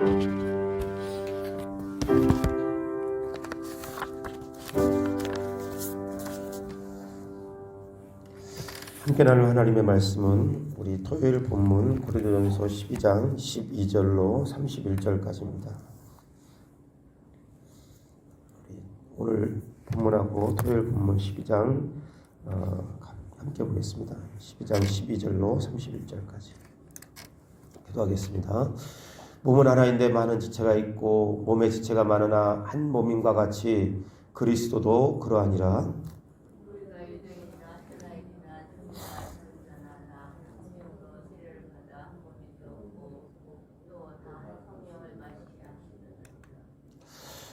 함께 나눌 하나님의 말씀은 우리 토요일 본문 고린도전서 12장 12절로 31절까지입니다. 오늘 본문하고 토요일 본문 12장 함께 보겠습니다. 12장 12절로 31절까지 기도하겠습니다. 몸은 하나인데 많은 지체가 있고 몸의 지체가 많으나 한 몸인과 같이 그리스도도 그러하니라.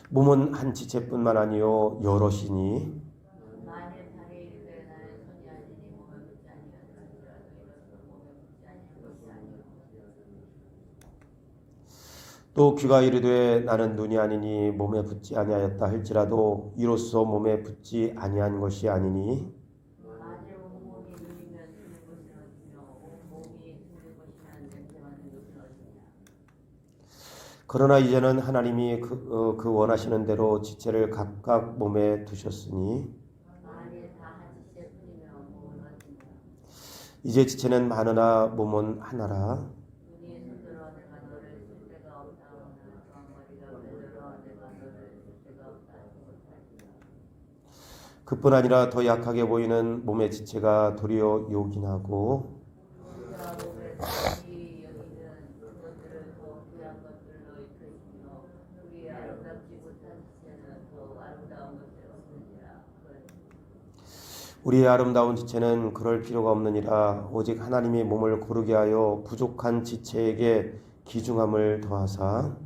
몸은 한 지체뿐만 아니요 여럿이니 또 귀가 이르되 나는 눈이 아니니 몸에 붙지 아니하였다 할지라도 이로써 몸에 붙지 아니한 것이 아니니 그러나 이제는 하나님이 그 원하시는 대로 지체를 각각 몸에 두셨으니 이제 지체는 많으나 몸은 하나라. 그뿐 아니라 더 약하게 보이는 몸의 지체가 도리어 요긴하고 우리의 아름다운 지체는 그럴 필요가 없느니라. 오직 하나님이 몸을 고르게 하여 부족한 지체에게 귀중함을 더하사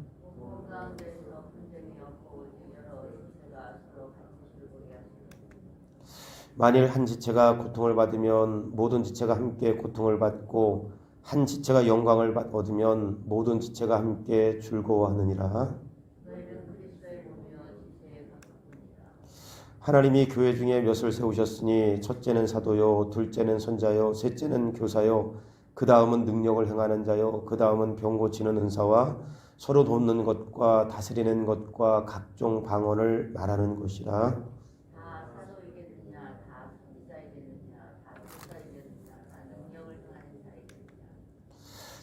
만일 한 지체가 고통을 받으면 모든 지체가 함께 고통을 받고 한 지체가 영광을 얻으면 모든 지체가 함께 즐거워하느니라. 하나님이 교회 중에 몇을 세우셨으니 첫째는 사도요, 둘째는 선자요, 셋째는 교사요, 그 다음은 능력을 행하는 자요, 그 다음은 병 고치는 은사와 서로 돕는 것과 다스리는 것과 각종 방언을 말하는 것이라.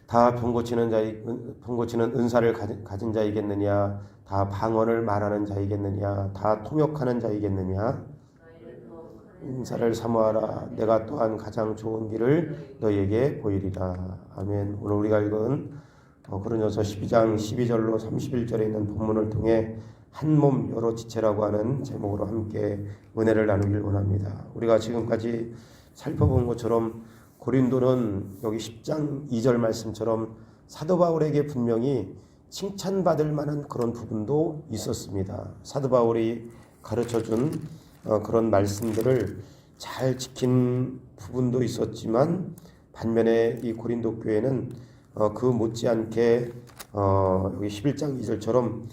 다 병 고치는 은사를 가진 자이겠느냐? 다 방언을 말하는 자이겠느냐? 다 통역하는 자이겠느냐? 은사를 사모하라. 내가 또한 가장 좋은 길을 너희에게 보이리라. 아멘. 오늘 우리가 읽은 고린도전서 12장 12절로 31절에 있는 본문을 통해 한 몸 여러 지체라고 하는 제목으로 함께 은혜를 나누길 원합니다. 우리가 지금까지 살펴본 것처럼 고린도는 여기 10장 2절 말씀처럼 사도 바울에게 분명히 칭찬받을 만한 그런 부분도 있었습니다. 사도 바울이 가르쳐준 그런 말씀들을 잘 지킨 부분도 있었지만 반면에 이 고린도 교회는 그 못지않게 여기 11장 2절처럼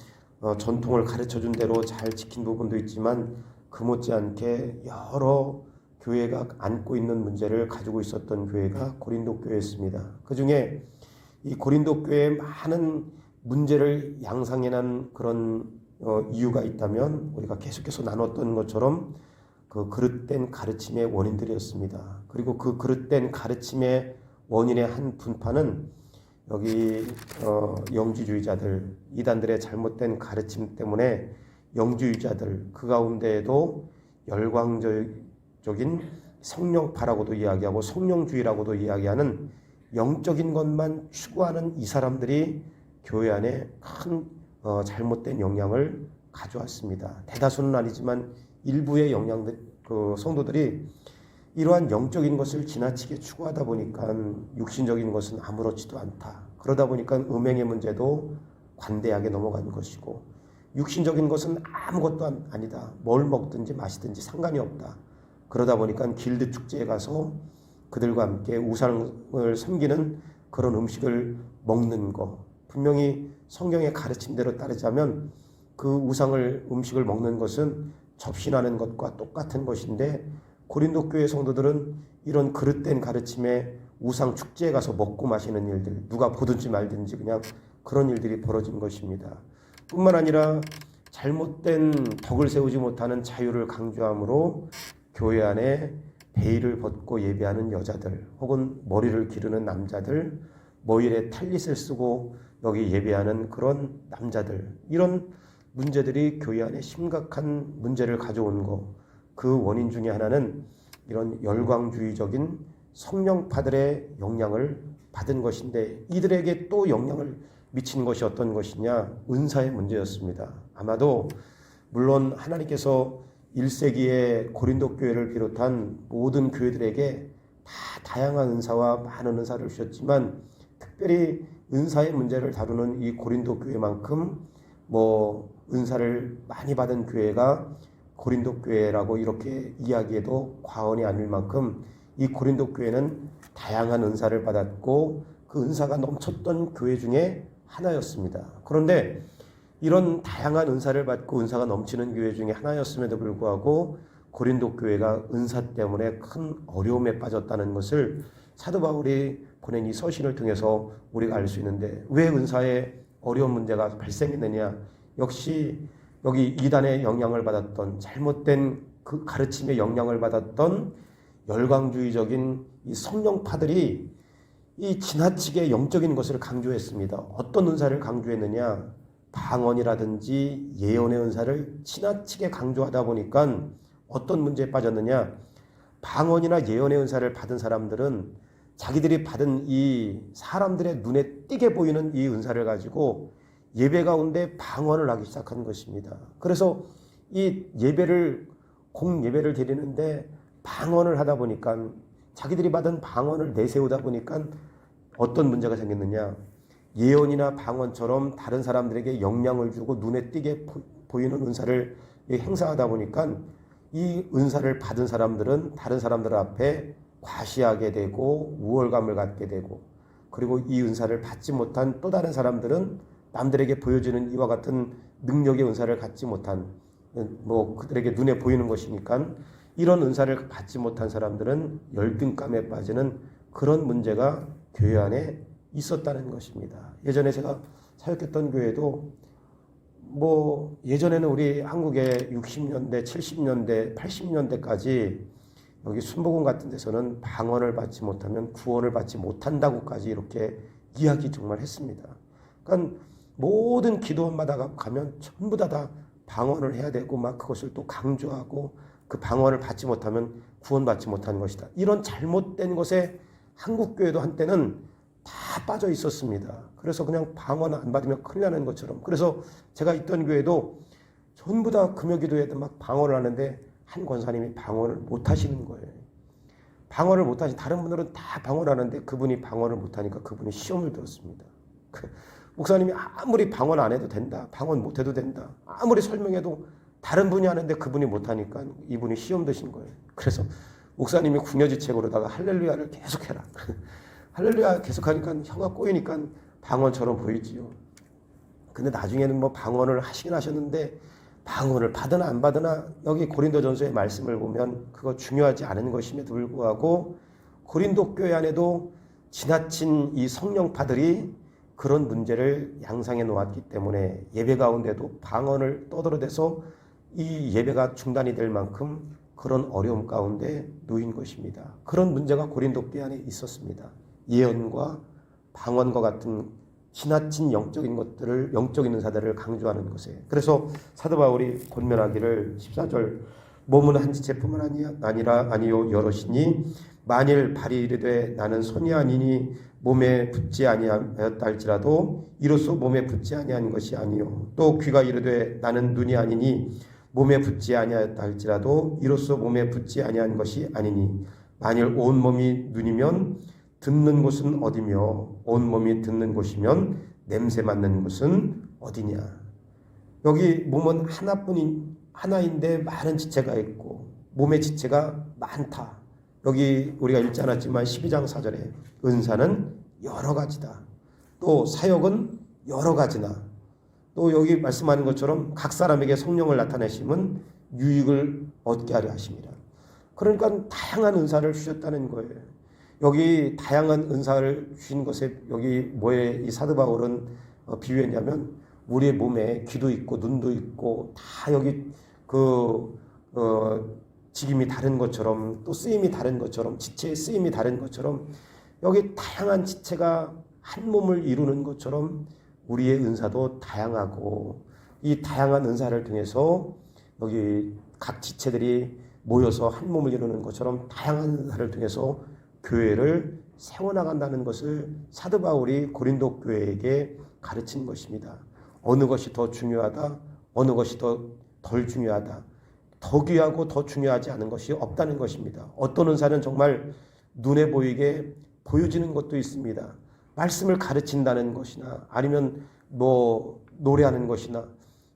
전통을 가르쳐준 대로 잘 지킨 부분도 있지만 그 못지않게 여러 교회가 안고 있는 문제를 가지고 있었던 교회가 고린도 교회였습니다. 그 중에 이 고린도 교회의 많은 문제를 양상해낸 그런 이유가 있다면 우리가 계속해서 나눴던 것처럼 그 그릇된 가르침의 원인들이었습니다. 그리고 그 그릇된 가르침의 원인의 한 분파는 여기 영주주의자들, 이단들의 잘못된 가르침 때문에 영주주의자들, 그 가운데에도 열광적인 성령파라고도 이야기하고 성령주의라고도 이야기하는 영적인 것만 추구하는 이 사람들이 교회 안에 큰 잘못된 영향을 가져왔습니다. 대다수는 아니지만 일부의 성도들이 이러한 영적인 것을 지나치게 추구하다 보니까 육신적인 것은 아무렇지도 않다. 그러다 보니까 음행의 문제도 관대하게 넘어간 것이고 육신적인 것은 아무것도 아니다. 뭘 먹든지 마시든지 상관이 없다. 그러다 보니까 길드 축제에 가서 그들과 함께 우상을 섬기는 그런 음식을 먹는 거, 분명히 성경의 가르침대로 따르자면 그 음식을 먹는 것은 접신하는 것과 똑같은 것인데 고린도 교회 성도들은 이런 그릇된 가르침에 우상 축제에 가서 먹고 마시는 일들, 누가 보든지 말든지 그냥 그런 일들이 벌어진 것입니다. 뿐만 아니라 잘못된 덕을 세우지 못하는 자유를 강조함으로 교회 안에 베일을 벗고 예배하는 여자들 혹은 머리를 기르는 남자들, 머리에 탈릿을 쓰고 여기 예배하는 그런 남자들, 이런 문제들이 교회 안에 심각한 문제를 가져온 거, 그 원인 중에 하나는 이런 열광주의적인 성령파들의 영향을 받은 것인데, 이들에게 또 영향을 미친 것이 어떤 것이냐? 은사의 문제였습니다. 아마도 물론 하나님께서 1세기의 고린도 교회를 비롯한 모든 교회들에게 다 다양한 은사와 많은 은사를 주셨지만, 특별히 은사의 문제를 다루는 이 고린도 교회만큼 은사를 많이 받은 교회가 고린도 교회라고 이렇게 이야기해도 과언이 아닐 만큼 이 고린도 교회는 다양한 은사를 받았고 그 은사가 넘쳤던 교회 중에 하나였습니다. 그런데 이런 다양한 은사를 받고 은사가 넘치는 교회 중에 하나였음에도 불구하고 고린도 교회가 은사 때문에 큰 어려움에 빠졌다는 것을 사도 바울이 보낸 이 서신을 통해서 우리가 알 수 있는데, 왜 은사에 어려운 문제가 발생했느냐? 역시 여기 이단의 영향을 받았던, 잘못된 그 가르침의 영향을 받았던 열광주의적인 이 성령파들이 이 지나치게 영적인 것을 강조했습니다. 어떤 은사를 강조했느냐? 방언이라든지 예언의 은사를 지나치게 강조하다 보니까 어떤 문제에 빠졌느냐? 방언이나 예언의 은사를 받은 사람들은 자기들이 받은 이 사람들의 눈에 띄게 보이는 이 은사를 가지고 예배 가운데 방언을 하기 시작한 것입니다. 그래서 이 공예배를 드리는데 방언을 하다 보니까, 자기들이 받은 방언을 내세우다 보니까 어떤 문제가 생겼느냐? 예언이나 방언처럼 다른 사람들에게 영향을 주고 눈에 띄게 보이는 은사를 행사하다 보니까 이 은사를 받은 사람들은 다른 사람들 앞에 과시하게 되고 우월감을 갖게 되고, 그리고 이 은사를 받지 못한 또 다른 사람들은 남들에게 보여주는 이와 같은 능력의 은사를 갖지 못한, 그들에게 눈에 보이는 것이니까 이런 은사를 받지 못한 사람들은 열등감에 빠지는 그런 문제가 교회 안에 있었다는 것입니다. 예전에 제가 사역했던 교회도 예전에는 우리 한국의 60년대, 70년대, 80년대까지 여기 순복음 같은 데서는 방언을 받지 못하면 구원을 받지 못한다고까지 이렇게 이야기 정말 했습니다. 그러니까 모든 기도원마다 가면 전부 다 방언을 해야 되고 그것을 또 강조하고 그 방언을 받지 못하면 구원받지 못하는 것이다. 이런 잘못된 것에 한국교회도 한때는 다 빠져 있었습니다. 그래서 그냥 방언 안 받으면 큰일 나는 것처럼. 그래서 제가 있던 교회도 전부 다 금요기도에도 방언을 하는데 한 권사님이 방언을 못 하시는 거예요. 방언을 못 하시, 다른 분들은 다 방언을 하는데 그분이 방언을 못 하니까 그분이 시험을 들었습니다. 목사님이 아무리 방언 안 해도 된다, 방언 못 해도 된다, 아무리 설명해도 다른 분이 하는데 그분이 못 하니까 이분이 시험 드신 거예요. 그래서 목사님이 궁여지책으로다가 할렐루야를 계속해라. 할렐루야 계속하니까 혀가 꼬이니까 방언처럼 보이지요. 근데 나중에는 방언을 하시긴 하셨는데 방언을 받으나 안 받으나 여기 고린도전서의 말씀을 보면 그거 중요하지 않은 것임에도 불구하고 고린도 교회 안에도 지나친 이 성령파들이 그런 문제를 양상해 놓았기 때문에 예배 가운데도 방언을 떠들어대서 이 예배가 중단이 될 만큼 그런 어려움 가운데 놓인 것입니다. 그런 문제가 고린도 교회 안에 있었습니다. 예언과 방언과 같은 지나친 영적인 것들을, 영적인 은사들을 강조하는 것에. 그래서 사도 바울이 권면하기를 14절, 몸은 한 지체뿐만 아니요 여럿이니 만일 발이 이르되 나는 손이 아니니 몸에 붙지 아니하였다 할지라도 이로써 몸에 붙지 아니한 것이 아니요, 또 귀가 이르되 나는 눈이 아니니 몸에 붙지 아니하였다 할지라도 이로써 몸에 붙지 아니한 것이 아니니 만일 온 몸이 눈이면 듣는 곳은 어디며 온 몸이 듣는 곳이면 냄새 맡는 곳은 어디냐. 여기 몸은 하나인데 많은 지체가 있고 몸의 지체가 많다. 여기 우리가 읽지 않았지만 12장 4절에 은사는 여러 가지다. 또 사역은 여러 가지나, 또 여기 말씀하는 것처럼 각 사람에게 성령을 나타내심은 유익을 얻게 하려 하심이라. 그러니까 다양한 은사를 주셨다는 거예요. 여기 다양한 은사를 주신 것에 여기 이 사도 바울은 비유했냐면 우리의 몸에 귀도 있고 눈도 있고 다 여기 직임이 다른 것처럼 또 쓰임이 다른 것처럼 지체의 쓰임이 다른 것처럼 여기 다양한 지체가 한 몸을 이루는 것처럼 우리의 은사도 다양하고 이 다양한 은사를 통해서 여기 각 지체들이 모여서 한 몸을 이루는 것처럼 다양한 은사를 통해서 교회를 세워나간다는 것을 사도 바울이 고린도 교회에게 가르친 것입니다. 어느 것이 더 중요하다, 어느 것이 덜 중요하다, 더 귀하고 더 중요하지 않은 것이 없다는 것입니다. 어떤 은사는 정말 눈에 보이게 보여지는 것도 있습니다. 말씀을 가르친다는 것이나 아니면 뭐 노래하는 것이나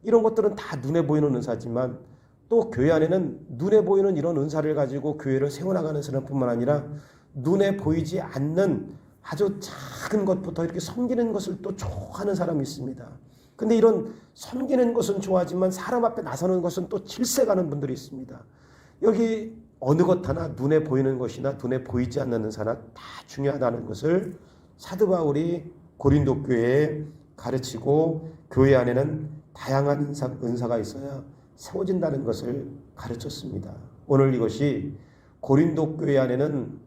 이런 것들은 다 눈에 보이는 은사지만 또 교회 안에는 눈에 보이는 이런 은사를 가지고 교회를 세워나가는 사람뿐만 아니라 눈에 보이지 않는 아주 작은 것부터 이렇게 섬기는 것을 또 좋아하는 사람이 있습니다. 근데 이런 섬기는 것은 좋아하지만 사람 앞에 나서는 것은 또 질색하는 분들이 있습니다. 여기 어느 것 하나 눈에 보이는 것이나 눈에 보이지 않는 은사나 다 중요하다는 것을 사도 바울이 고린도 교회에 가르치고 교회 안에는 다양한 은사가 있어야 세워진다는 것을 가르쳤습니다. 오늘 이것이 고린도 교회 안에는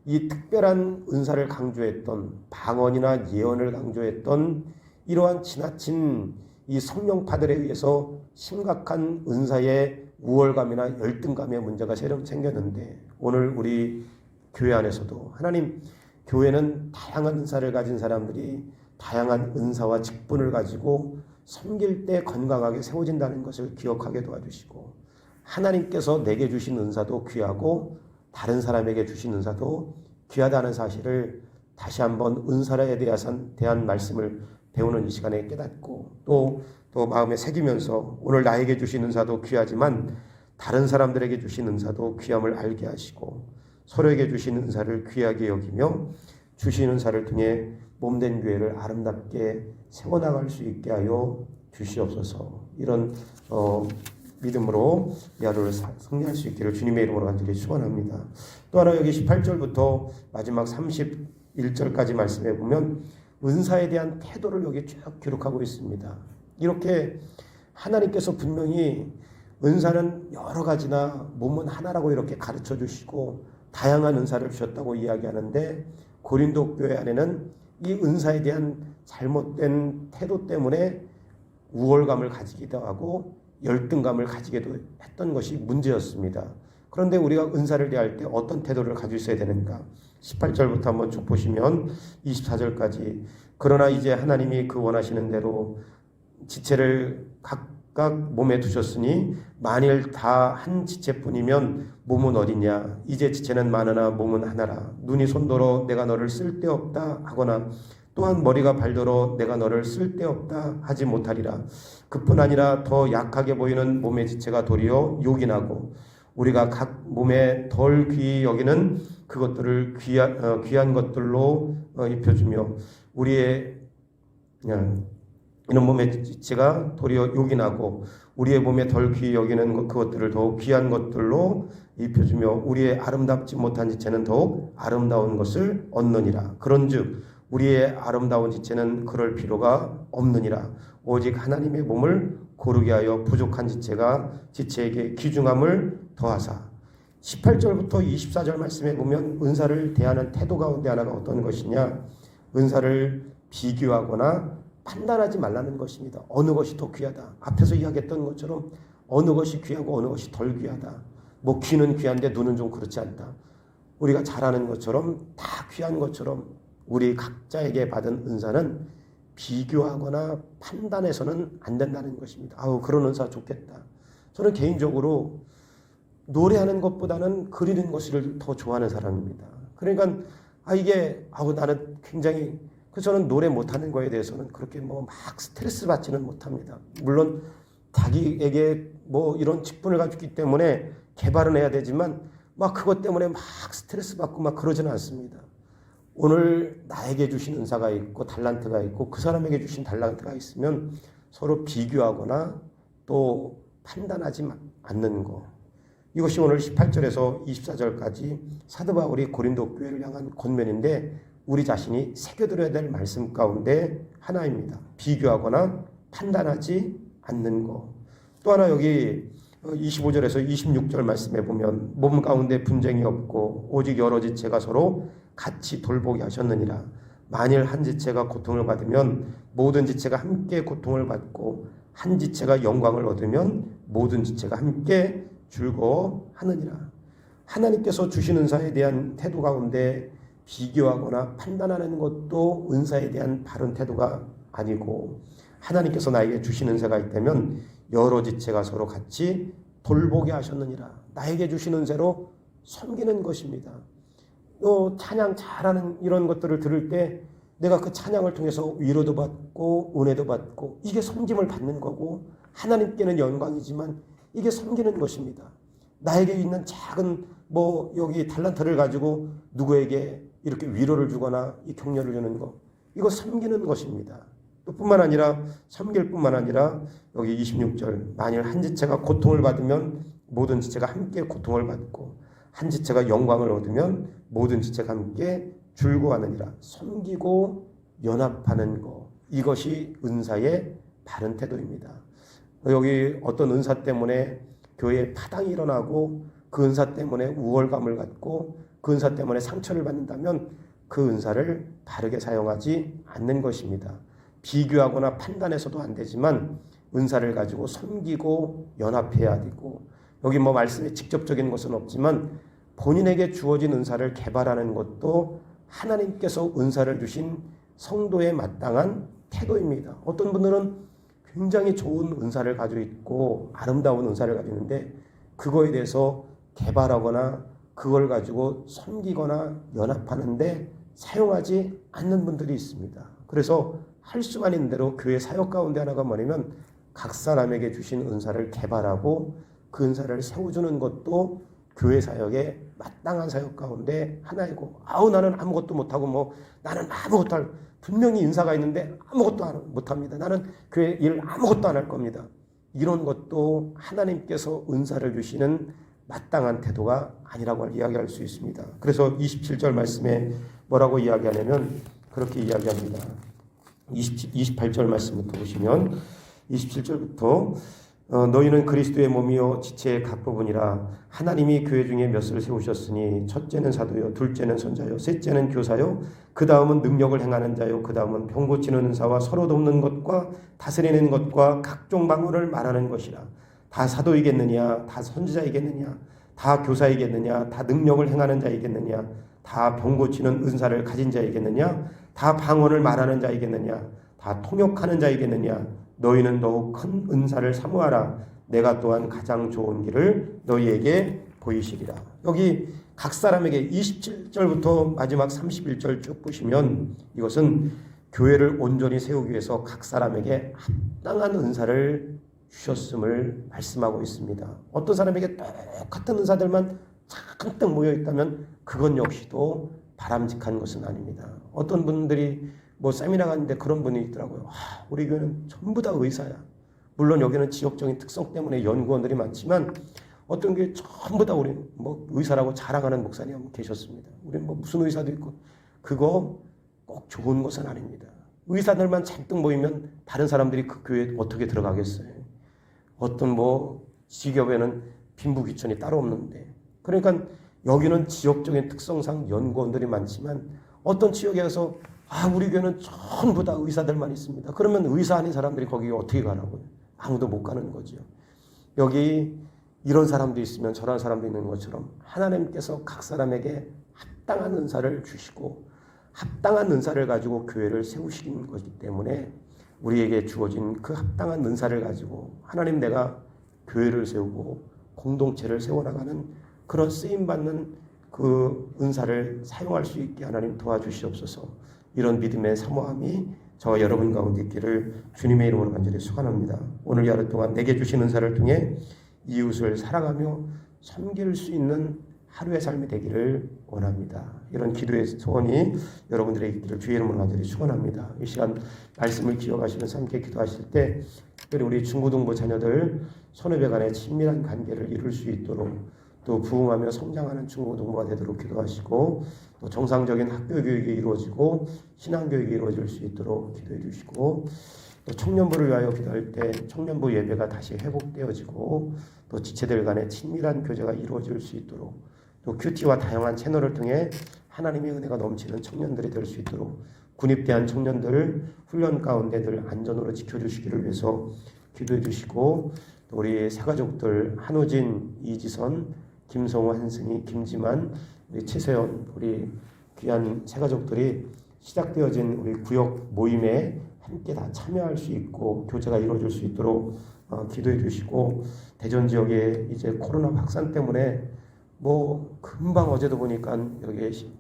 이 특별한 은사를 강조했던 방언이나 예언을 강조했던 이러한 지나친 이 성령파들에 의해서 심각한 은사의 우월감이나 열등감의 문제가 생겼는데 오늘 우리 교회 안에서도 하나님 교회는 다양한 은사를 가진 사람들이 다양한 은사와 직분을 가지고 섬길 때 건강하게 세워진다는 것을 기억하게 도와주시고 하나님께서 내게 주신 은사도 귀하고 다른 사람에게 주신 은사도 귀하다는 사실을 다시 한번 은사에 대한 말씀을 배우는 이 시간에 깨닫고 또 마음에 새기면서 오늘 나에게 주신 은사도 귀하지만 다른 사람들에게 주신 은사도 귀함을 알게 하시고 서로에게 주신 은사를 귀하게 여기며 주신 은사를 통해 몸된 교회를 아름답게 세워나갈 수 있게 하여 주시옵소서. 이런 믿음으로 이 하루를 승리할 수 있기를 주님의 이름으로 간절히 축원합니다. 또 하나 여기 18절부터 마지막 31절까지 말씀해 보면 은사에 대한 태도를 여기 쭉 기록하고 있습니다. 이렇게 하나님께서 분명히 은사는 여러 가지나 몸은 하나라고 이렇게 가르쳐 주시고 다양한 은사를 주셨다고 이야기하는데 고린도 교회 안에는 이 은사에 대한 잘못된 태도 때문에 우월감을 가지기도 하고 열등감을 가지기도 했던 것이 문제였습니다. 그런데 우리가 은사를 대할 때 어떤 태도를 가지고 있어야 되는가? 18절부터 한번 쭉 보시면 24절까지 그러나 이제 하나님이 그 원하시는 대로 지체를 각각 몸에 두셨으니 만일 다 한 지체뿐이면 몸은 어디냐? 이제 지체는 많으나 몸은 하나라. 눈이 손더러 내가 너를 쓸데없다 하거나 또한 머리가 발더러 내가 너를 쓸데없다 하지 못하리라. 그뿐 아니라 더 약하게 보이는 몸의 지체가 도리어 요긴하고 우리가 각 몸에 덜 귀히 여기는 그것들을 귀한 것들로 입혀주며 우리의 이런 몸의 지체가 도리어 요긴하고 우리의 몸에 덜 귀히 여기는 그것들을 더욱 귀한 것들로 입혀주며 우리의 아름답지 못한 지체는 더욱 아름다운 것을 얻느니라. 그런즉 우리의 아름다운 지체는 그럴 필요가 없느니라. 오직 하나님의 몸을 고르게 하여 부족한 지체에게 귀중함을 더하사. 18절부터 24절 말씀에 보면 은사를 대하는 태도 가운데 하나가 어떤 것이냐? 은사를 비교하거나 판단하지 말라는 것입니다. 어느 것이 더 귀하다. 앞에서 이야기했던 것처럼 어느 것이 귀하고 어느 것이 덜 귀하다. 뭐 귀는 귀한데 눈은 좀 그렇지 않다. 우리가 잘하는 것처럼 다 귀한 것처럼 우리 각자에게 받은 은사는 비교하거나 판단해서는 안 된다는 것입니다. 그런 은사 좋겠다. 저는 개인적으로 노래하는 것보다는 그리는 것을 더 좋아하는 사람입니다. 그러니까 나는 굉장히 저는 노래 못하는 거에 대해서는 그렇게 막 스트레스 받지는 못합니다. 물론 자기에게 이런 직분을 가지고 있기 때문에 개발은 해야 되지만 그것 때문에 스트레스 받고 그러지는 않습니다. 오늘 나에게 주신 은사가 있고 달란트가 있고 그 사람에게 주신 달란트가 있으면 서로 비교하거나 또 판단하지 않는 거. 이것이 오늘 18절에서 24절까지 사도 바울이 고린도 교회를 향한 권면인데 우리 자신이 새겨들어야 될 말씀 가운데 하나입니다. 비교하거나 판단하지 않는 것. 또 하나 여기 25절에서 26절 말씀에 보면 몸 가운데 분쟁이 없고 오직 여러 지체가 서로 같이 돌보게 하셨느니라. 만일 한 지체가 고통을 받으면 모든 지체가 함께 고통을 받고 한 지체가 영광을 얻으면 모든 지체가 함께 즐거워하느니라. 하나님께서 주신 은사에 대한 태도 가운데 비교하거나 판단하는 것도 은사에 대한 바른 태도가 아니고, 하나님께서 나에게 주신 은사가 있다면 여러 지체가 서로 같이 돌보게 하셨느니라. 나에게 주신 은사로 섬기는 것입니다. 찬양 잘하는 이런 것들을 들을 때 내가 그 찬양을 통해서 위로도 받고 은혜도 받고, 이게 섬김을 받는 거고 하나님께는 영광이지만 이게 섬기는 것입니다. 나에게 있는 작은 여기 달란트를 가지고 누구에게 이렇게 위로를 주거나 이 격려를 주는 거, 이거 섬기는 것입니다. 또 뿐만 아니라 섬길 뿐만 아니라 여기 26절, 만일 한 지체가 고통을 받으면 모든 지체가 함께 고통을 받고 한 지체가 영광을 얻으면 모든 지체가 함께 즐거워하느니라. 섬기고 연합하는 것, 이것이 은사의 바른 태도입니다. 여기 어떤 은사 때문에 교회에 파당이 일어나고 그 은사 때문에 우월감을 갖고 그 은사 때문에 상처를 받는다면 그 은사를 바르게 사용하지 않는 것입니다. 비교하거나 판단해서도 안 되지만 은사를 가지고 섬기고 연합해야 되고, 여기 말씀에 직접적인 것은 없지만 본인에게 주어진 은사를 개발하는 것도 하나님께서 은사를 주신 성도에 마땅한 태도입니다. 어떤 분들은 굉장히 좋은 은사를 가지고 있고 아름다운 은사를 가지고 있는데 그거에 대해서 개발하거나 그걸 가지고 섬기거나 연합하는데 사용하지 않는 분들이 있습니다. 그래서 할 수만 있는 대로 교회 사역 가운데 하나가 뭐냐면 각 사람에게 주신 은사를 개발하고 그 은사를 세워주는 것도 교회 사역의 마땅한 사역 가운데 하나이고, 나는 아무것도 못하고 나는 아무것도 분명히 은사가 있는데 아무것도 못합니다. 나는 교회 일 아무것도 안 할 겁니다. 이런 것도 하나님께서 은사를 주시는 마땅한 태도가 아니라고 이야기할 수 있습니다. 그래서 27절 말씀에 뭐라고 이야기하냐면 그렇게 이야기합니다. 28절 말씀부터 보시면 27절부터 너희는 그리스도의 몸이요 지체의 각 부분이라. 하나님이 교회 중에 몇을 세우셨으니 첫째는 사도요, 둘째는 선자요, 셋째는 교사요, 그 다음은 능력을 행하는 자요, 그 다음은 병 고치는 은사와 서로 돕는 것과 다스리는 것과 각종 방언을 말하는 것이라. 다 사도이겠느냐, 다 선지자이겠느냐, 다 교사이겠느냐, 다 능력을 행하는 자이겠느냐, 다 병 고치는 은사를 가진 자이겠느냐, 다 방언을 말하는 자이겠느냐, 다 통역하는 자이겠느냐. 너희는 더욱 큰 은사를 사모하라. 내가 또한 가장 좋은 길을 너희에게 보이시리라. 여기 각 사람에게 27절부터 마지막 31절 쭉 보시면 이것은 교회를 온전히 세우기 위해서 각 사람에게 합당한 은사를 주셨음을 말씀하고 있습니다. 어떤 사람에게 똑같은 은사들만 잔뜩 모여 있다면 그건 역시도 바람직한 것은 아닙니다. 어떤 분들이 세미나 갔는데 그런 분이 있더라고요. 우리 교회는 전부 다 의사야. 물론 여기는 지역적인 특성 때문에 연구원들이 많지만 어떤 교회 전부 다 우리 의사라고 자랑하는 목사님 계셨습니다. 우리는 무슨 의사도 있고, 그거 꼭 좋은 것은 아닙니다. 의사들만 잔뜩 모이면 다른 사람들이 그 교회에 어떻게 들어가겠어요? 어떤 직업에는 빈부귀천이 따로 없는데, 그러니까 여기는 지역적인 특성상 연구원들이 많지만 어떤 지역에 가서 우리 교회는 전부 다 의사들만 있습니다. 그러면 의사 아닌 사람들이 거기 어떻게 가라고요? 아무도 못 가는 거죠. 여기 이런 사람도 있으면 저런 사람도 있는 것처럼 하나님께서 각 사람에게 합당한 은사를 주시고 합당한 은사를 가지고 교회를 세우시는 것이기 때문에 우리에게 주어진 그 합당한 은사를 가지고 하나님, 내가 교회를 세우고 공동체를 세워나가는 그런 쓰임받는 그 은사를 사용할 수 있게 하나님 도와주시옵소서. 이런 믿음의 사모함이 저와 여러분 가운데 있기를 주님의 이름으로 간절히 축원합니다. 오늘 하루 동안 내게 주신 은사를 통해 이웃을 사랑하며 섬길 수 있는 하루의 삶이 되기를 원합니다. 이런 기도의 소원이 여러분들의 있기를 주의 이름으로 간절히 축원합니다. 이 시간 말씀을 기억하시면서 함께 기도하실 때 특별히 우리 중고등부 자녀들 손해배 간의 친밀한 관계를 이룰 수 있도록, 또 부흥하며 성장하는 중고등부가 되도록 기도하시고, 또 정상적인 학교 교육이 이루어지고 신앙교육이 이루어질 수 있도록 기도해 주시고, 또 청년부를 위하여 기도할 때 청년부 예배가 다시 회복되어지고, 또 지체들 간의 친밀한 교제가 이루어질 수 있도록, 또 큐티와 다양한 채널을 통해 하나님의 은혜가 넘치는 청년들이 될 수 있도록 군입대한 청년들을 훈련 가운데 늘 안전으로 지켜주시기를 위해서 기도해 주시고, 또 우리 새가족들 한우진, 이지선, 김성호, 한승희, 김지만, 우리 최세연, 우리 귀한 새가족들이 시작되어진 우리 구역 모임에 함께 다 참여할 수 있고 교제가 이루어질 수 있도록 기도해 주시고, 대전 지역에 이제 코로나 확산 때문에 뭐 금방 어제도 보니까 여기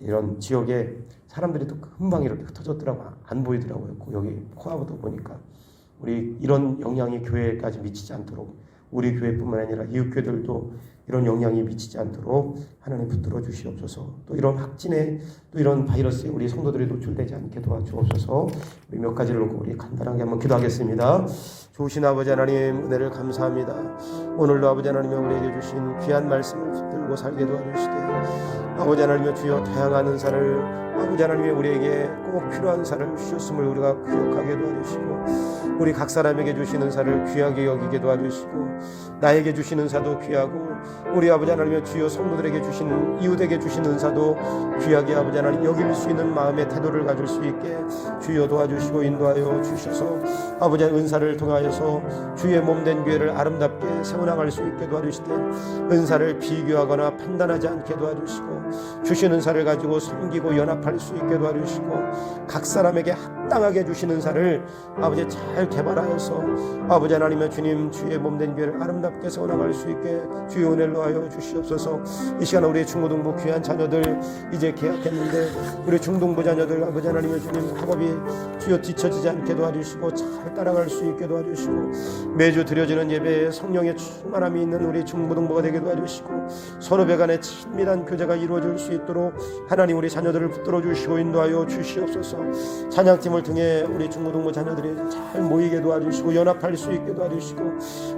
이런 지역에 사람들이 또 금방 이렇게 흩어졌더라고. 안 보이더라고요. 여기 코앞도 보니까 우리 이런 영향이 교회까지 미치지 않도록, 우리 교회뿐만 아니라 이웃 교회들도 이런 영향이 미치지 않도록 하나님 붙들어 주시옵소서. 또 이런 확진에, 또 이런 바이러스에 우리 성도들이 노출되지 않게 도와주옵소서. 우리 몇 가지를 놓고 우리 간단하게 한번 기도하겠습니다. 좋으신 아버지 하나님, 은혜를 감사합니다. 오늘도 아버지 하나님이 우리에게 주신 귀한 말씀을 붙들고 살게 도와주시되, 아버지 하나님의 주여 다양한 은사를 아버지 하나님이 우리에게 꼭 필요한 은사를 주셨음을 우리가 기억하게 도와주시고, 우리 각 사람에게 주신 은사를 귀하게 여기게 도와주시고, 나에게 주신 은사도 귀하고, 우리 아버지 하나님의 주여 성도들에게 주신, 이웃에게 주신 은사도 귀하게 아버지 하나님 여길 수 있는 마음의 태도를 가질 수 있게 주여 도와주시고 인도하여 주셔서, 아버지 은사를 통하여서 주의 몸된 교회를 아름답게 세워나갈 수 있게 도와주시되, 은사를 비교하거나 판단하지 않게 도와주시고, 주신 은사를 가지고 섬기고 연합할 수 있게 도와주시고, 각 사람에게 합당하게 주신 은사를 아버지 잘 개발하여서 아버지 하나님의 주님 주의 몸된 교회를 아름답게 세워나갈 수 있게 주의 은혜를 하여 주시옵소서. 이 시간 우리 중고등부 귀한 자녀들 이제 개학했는데, 우리 중등부 자녀들 아버지 하나님의 주님 학업이 주여 뒤처지지 않게 도와주시고 잘 따라갈 수 있게 도와주시고, 매주 드려지는 예배에 성령의 충만함이 있는 우리 중고등부가 되게 도와주시고, 선후배 간의 친밀한 교제가 이루어질 수 있도록 하나님 우리 자녀들을 붙들어 주시고 인도하여 주시옵소서. 찬양팀을 통해 우리 중고등부 자녀들이 잘 모이게 도와주시고 연합할 수 있게 도와주시고,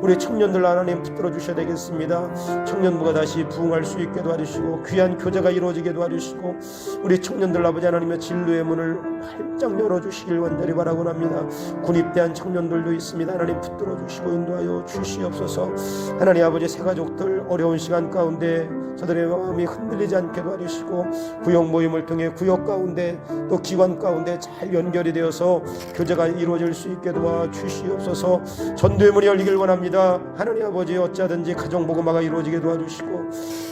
우리 청년들 하나님 붙들어 주셔야 되겠습니다. 청년부가 다시 부흥할 수 있게 도와주시고, 귀한 교제가 이루어지게 도와주시고, 우리 청년들 아버지 하나님의 진로의 문을 활짝 열어주시길 원절히 바라곤 합니다. 군입대한 청년들도 있습니다. 하나님 붙들어 주시고 인도하여 주시옵소서. 하나님 아버지 새가족들 어려운 시간 가운데 저들의 마음이 흔들리지 않게 도와주시고, 구역 모임을 통해 구역 가운데 또 기관 가운데 잘 연결이 되어서 교제가 이루어질 수 있게 도와주시옵소서. 전도의 문이 열리길 원합니다. 하나님 아버지 어찌하든지 가정복음화가 이루어지게 도와주시고,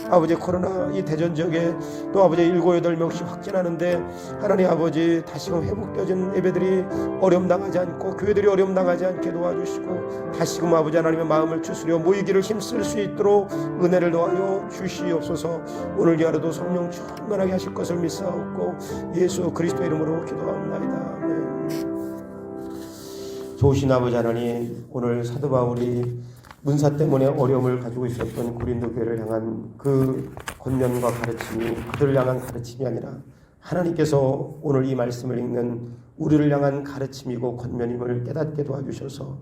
아버지 코로나 이 대전 지역에 또 아버지 7, 8명씩 확진하는데 하나님 아버지 다시금 회복되어진 예배들이 어려움당하지 않고 교회들이 어려움당하지 않게 도와주시고, 다시금 아버지 하나님의 마음을 추스려 모이기를 힘쓸 수 있도록 은혜를 더하여 주시옵소서. 오늘 이 하루도 성령 충만하게 하실 것을 믿사옵고 예수 그리스도 이름으로 기도합니다. 좋으신 아버지 하나님, 오늘 사도 바울이 문사 때문에 어려움을 가지고 있었던 고린도 교회를 향한 그 권면과 가르침이 그들을 향한 가르침이 아니라 하나님께서 오늘 이 말씀을 읽는 우리를 향한 가르침이고 권면임을 깨닫게 도와주셔서,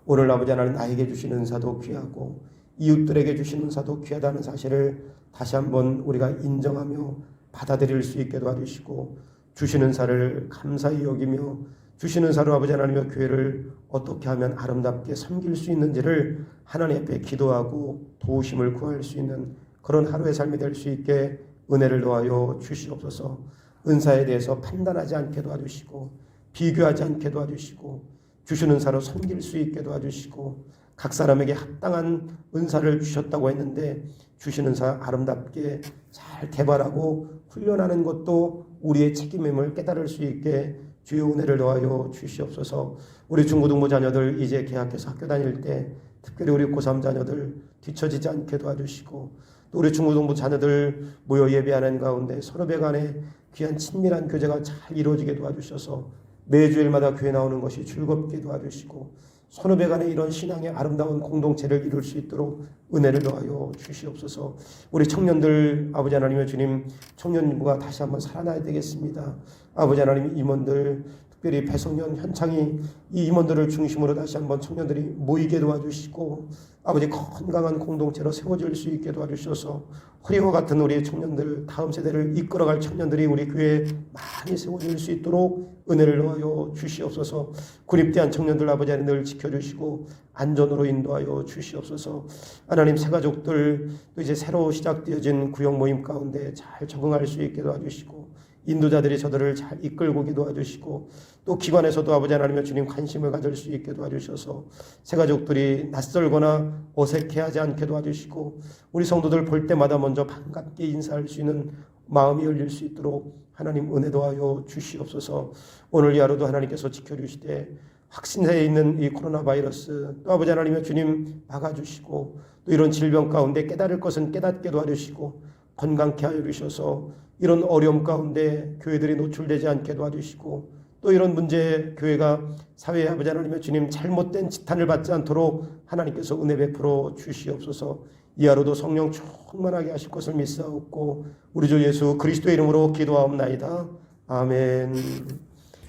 오늘 아버지 하나님 나에게 주신 은사도 귀하고 이웃들에게 주신 은사도 귀하다는 사실을 다시 한번 우리가 인정하며 받아들일 수 있게 도와주시고, 주신 은사를 감사히 여기며 주신 은사로 아버지 하나님의 교회를 어떻게 하면 아름답게 섬길 수 있는지를 하나님 앞에 기도하고 도우심을 구할 수 있는 그런 하루의 삶이 될 수 있게 은혜를 더하여 주시옵소서. 은사에 대해서 판단하지 않게 도와주시고, 비교하지 않게 도와주시고, 주신 은사로 섬길 수 있게 도와주시고, 각 사람에게 합당한 은사를 주셨다고 했는데 주신 은사 아름답게 잘 개발하고 훈련하는 것도 우리의 책임임을 깨달을 수 있게 주의 은혜를 더하여 주시옵소서. 우리 중고등부 자녀들 이제 개학해서 학교 다닐 때 특별히 우리 고3 자녀들 뒤처지지 않게 도와주시고, 또 우리 중고등부 자녀들 모여 예배하는 가운데 서로배 간에 귀한 친밀한 교제가 잘 이루어지게 도와주셔서 매주일마다 교회 나오는 것이 즐겁게 도와주시고, 선후배 간의 이런 신앙의 아름다운 공동체를 이룰 수 있도록 은혜를 더하여 주시옵소서. 우리 청년들 아버지 하나님의 주님, 청년부가 다시 한번 살아나야 되겠습니다. 아버지 하나님, 임원들 특별히 배송년 현창이 이 임원들을 중심으로 다시 한번 청년들이 모이게 도와주시고 아버지 건강한 공동체로 세워질 수 있게 도와주셔서 허리와 같은 우리 청년들 다음 세대를 이끌어갈 청년들이 우리 교회에 많이 세워질 수 있도록 은혜를 넣어요 주시옵소서. 군입대한 청년들 아버지 하나님 늘 지켜주시고 안전으로 인도하여 주시옵소서. 하나님 새가족들 또 이제 새로 시작되어진 구역 모임 가운데 잘 적응할 수 있게 도와주시고 인도자들이 저들을 잘 이끌고 도와주시고 또 기관에서도 아버지 하나님의 주님 관심을 가질 수 있게 도와주셔서 새가족들이 낯설거나 어색해하지 않게 도와주시고 우리 성도들 볼 때마다 먼저 반갑게 인사할 수 있는 마음이 열릴 수 있도록 하나님 은혜 도와여 주시옵소서. 오늘 이 하루도 하나님께서 지켜주시되 확진세에 있는 이 코로나 바이러스 또 아버지 하나님의 주님 막아주시고 또 이런 질병 가운데 깨달을 것은 깨닫게 도와주시고 건강케 하여 주셔서 이런 어려움 가운데 교회들이 노출되지 않게 도와주시고 또 이런 문제에 교회가 사회에 아버지 하나님의 주님 잘못된 지탄을 받지 않도록 하나님께서 은혜 베풀어 주시옵소서. 이 하루도 성령 충만하게 하실 것을 믿사옵고 우리 주 예수 그리스도의 이름으로 기도하옵나이다. 아멘.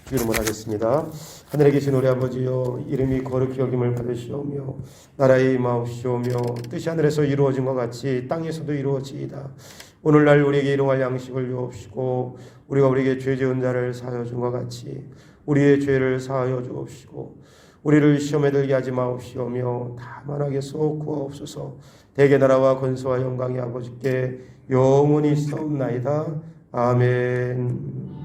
기도를 하겠습니다. 하늘에 계신 우리 아버지여 이름이 거룩히 여김을 받으시오며 나라의 임하옵시오며 뜻이 하늘에서 이루어진 것 같이 땅에서도 이루어지이다. 오늘날 우리에게 일용할 양식을 주옵시고 우리가 우리에게 죄 지은 자를 사하여 준 것 같이 우리의 죄를 사하여 주옵시고 우리를 시험에 들게 하지 마옵시오며 다만 악에서 구하옵소서. 대개 나라와 권세와 영광이 아버지께 영원히 있사옵나이다. 아멘.